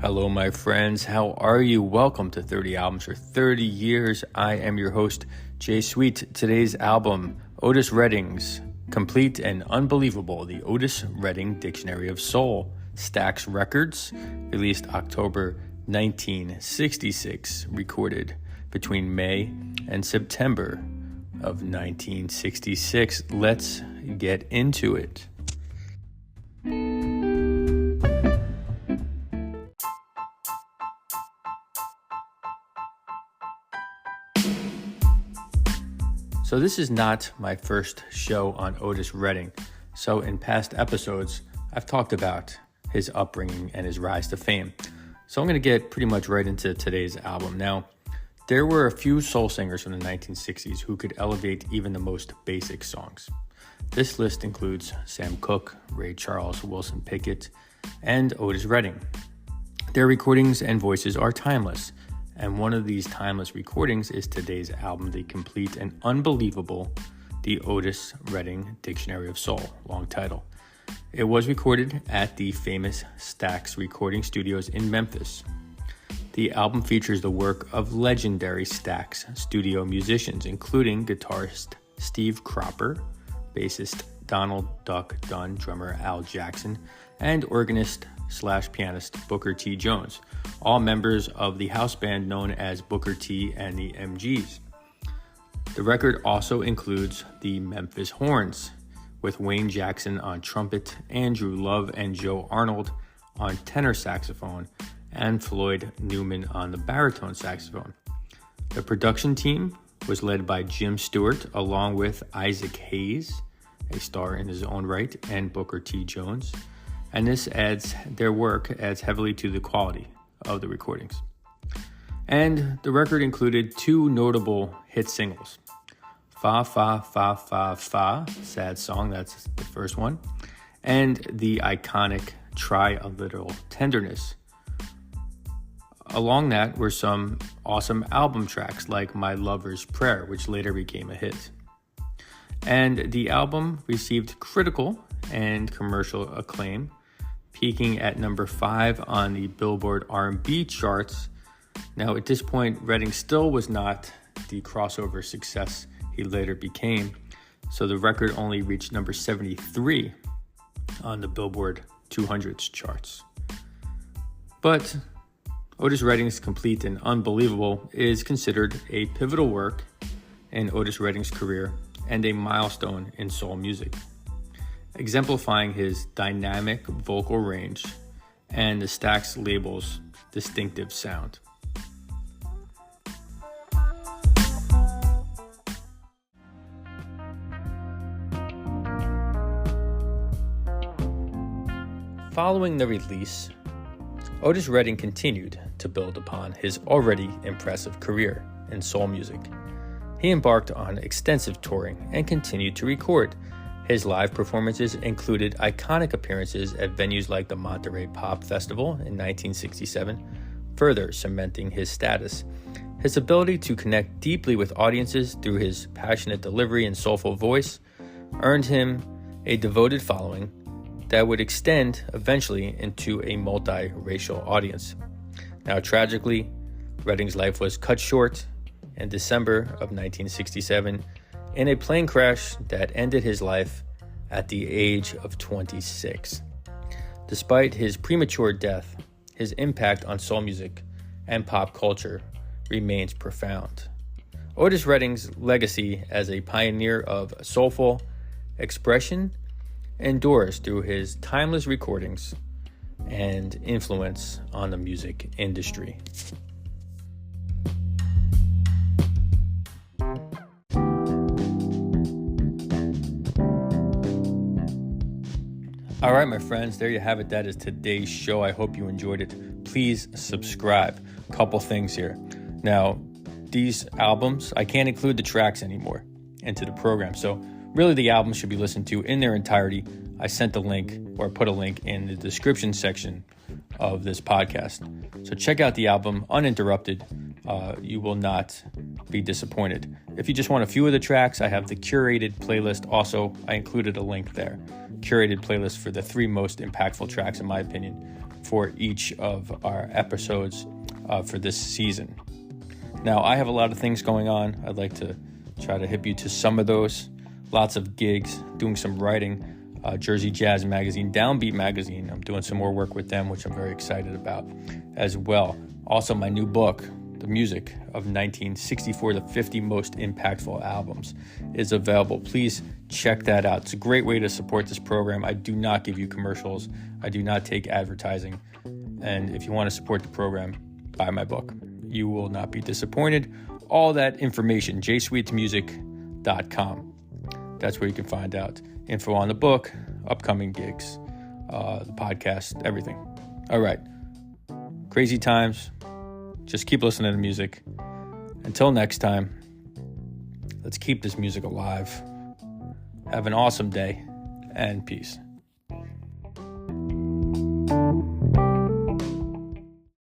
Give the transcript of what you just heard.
Hello, my friends. How are you? Welcome to 30 Albums for 30 Years. I am your host, Jay Sweet. Today's album, Otis Redding's Complete and Unbelievable, the Otis Redding Dictionary of Soul, Stax Records, released October 1966, recorded between May and September of 1966. Let's get into it. So this is not my first show on Otis Redding. So in past episodes, I've talked about his upbringing and his rise to fame. So I'm going to get pretty much right into today's album. Now, there were a few soul singers from the 1960s who could elevate even the most basic songs. This list includes Sam Cooke, Ray Charles, Wilson Pickett, and Otis Redding. Their recordings and voices are timeless. And one of these timeless recordings is today's album, The Complete and Unbelievable, the Otis Redding Dictionary of Soul, long title. It was recorded at the famous Stax Recording Studios in Memphis. The album features the work of legendary Stax studio musicians, including guitarist Steve Cropper, bassist Donald Duck Dunn, drummer Al Jackson, and organist/pianist Booker T. Jones, all members of the house band known as Booker T and the MGs. The record also includes the Memphis Horns, with Wayne Jackson on trumpet, Andrew Love and Joe Arnold on tenor saxophone, and Floyd Newman on the baritone saxophone. The production team was led by Jim Stewart, along with Isaac Hayes, a star in his own right, and Booker T. Jones. And their work adds heavily to the quality of the recordings. And the record included two notable hit singles, Fa Fa Fa Fa Fa, sad song, that's the first one, and the iconic Try a Little Tenderness. Along that were some awesome album tracks like My Lover's Prayer, which later became a hit. And the album received critical and commercial acclaim, peaking at number 5 on the Billboard R&B charts. Now, at this point, Redding still was not the crossover success he later became, so the record only reached number 73 on the Billboard 200's charts. But Otis Redding's Complete and Unbelievable is considered a pivotal work in Otis Redding's career and a milestone in soul music, exemplifying his dynamic vocal range and the Stax label's distinctive sound. Following the release, Otis Redding continued to build upon his already impressive career in soul music. He embarked on extensive touring and continued to record. His live performances included iconic appearances at venues like the Monterey Pop Festival in 1967, further cementing his status. His ability to connect deeply with audiences through his passionate delivery and soulful voice earned him a devoted following that would extend eventually into a multiracial audience. Now, tragically, Redding's life was cut short in December of 1967 in a plane crash that ended his life at the age of 26. Despite his premature death, his impact on soul music and pop culture remains profound. Otis Redding's legacy as a pioneer of soulful expression endures through his timeless recordings and influence on the music industry. All right, my friends, there you have it. That is today's show. I hope you enjoyed it. Please subscribe. Couple things here. Now, these albums, I can't include the tracks anymore into the program. So really the album should be listened to in their entirety. I sent the link or put a link in the description section of this podcast. So check out the album uninterrupted. You will not be disappointed. If you just want a few of the tracks, I have the curated playlist. Also, I included a link there. curated playlist for the 3 most impactful tracks, in my opinion, for each of our episodes for this season. Now, I have a lot of things going on. I'd like to try to hip you to some of those. Lots of gigs, doing some writing, Jersey Jazz Magazine, Downbeat Magazine. I'm doing some more work with them, which I'm very excited about as well. Also, my new book, The Music of 1964, the 50 most impactful albums, is available. Please check that out. It's a great way to support this program. I do not give you commercials. I do not take advertising. And if you want to support the program, buy my book. You will not be disappointed. All that information, jsweetsmusic.com. That's where you can find out info on the book, upcoming gigs, the podcast, everything. All right. Crazy times. Just keep listening to music. Until next time, let's keep this music alive. Have an awesome day, and peace.